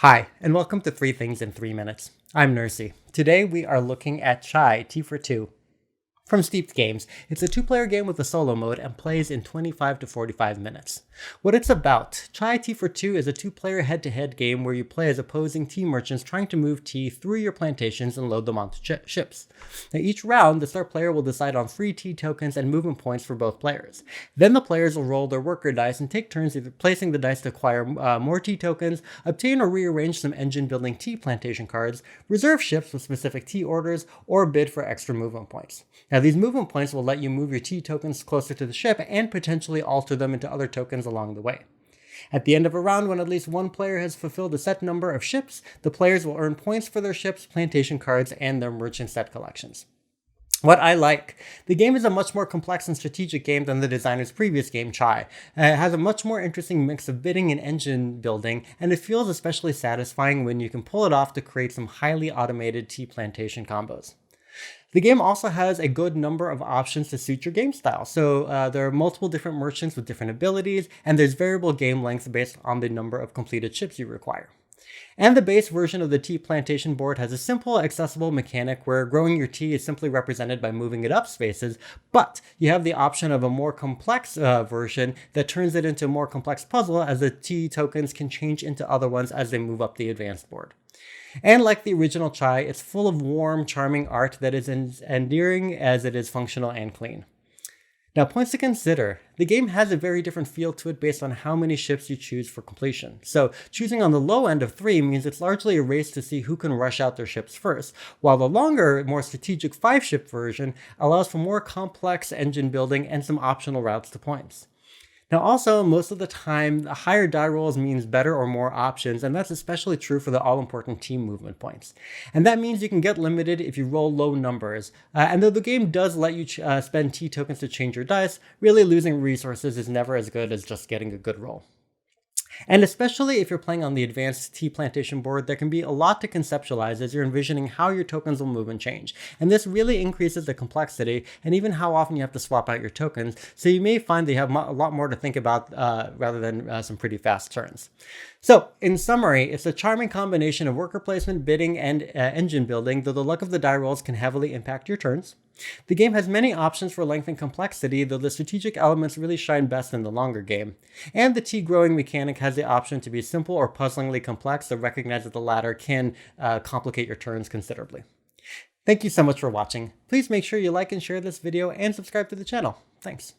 Hi, and welcome to 3 Things in 3 Minutes. I'm Nursey. Today we are looking at Chai Tea for Two from Steeped Games. It's a two-player game with a solo mode and plays in 25 to 45 minutes. What it's about, Chai Tea for Two is a two-player head-to-head game where you play as opposing tea merchants trying to move tea through your plantations and load them onto ships. Now each round, the start player will decide on free tea tokens and movement points for both players. Then the players will roll their worker dice and take turns either placing the dice to acquire more tea tokens, obtain or rearrange some engine-building tea plantation cards, reserve ships with specific tea orders, or bid for extra movement points. Now, these movement points will let you move your tea tokens closer to the ship and potentially alter them into other tokens along the way. At the end of a round, when at least one player has fulfilled a set number of ships, the players will earn points for their ships, plantation cards, and their merchant set collections. What I like, the game is a much more complex and strategic game than the designer's previous game, Chai. It has a much more interesting mix of bidding and engine building, and it feels especially satisfying when you can pull it off to create some highly automated tea plantation combos. The game also has a good number of options to suit your game style. So there are multiple different merchants with different abilities, and there's variable game lengths based on the number of completed ships you require. And the base version of the tea plantation board has a simple, accessible mechanic where growing your tea is simply represented by moving it up spaces, but you have the option of a more complex version that turns it into a more complex puzzle, as the tea tokens can change into other ones as they move up the advanced board. And like the original Chai, it's full of warm, charming art that is as endearing as it is functional and clean. Now, points to consider. The game has a very different feel to it based on how many ships you choose for completion. So choosing on the low end of 3 means it's largely a race to see who can rush out their ships first, while the longer, more strategic 5-ship version allows for more complex engine building and some optional routes to points. Now also, most of the time, the higher die rolls means better or more options, and that's especially true for the all-important team movement points. And that means you can get limited if you roll low numbers. And though the game does let you spend tea tokens to change your dice, really losing resources is never as good as just getting a good roll. And especially if you're playing on the advanced tea plantation board, there can be a lot to conceptualize as you're envisioning how your tokens will move and change. And this really increases the complexity and even how often you have to swap out your tokens. So you may find that you have a lot more to think about rather than some pretty fast turns. So in summary, it's a charming combination of worker placement, bidding, and engine building, though the luck of the die rolls can heavily impact your turns. The game has many options for length and complexity, though the strategic elements really shine best in the longer game. And the tea growing mechanic has the option to be simple or puzzlingly complex, though recognize that the latter can complicate your turns considerably. Thank you so much for watching. Please make sure you like and share this video and subscribe to the channel. Thanks.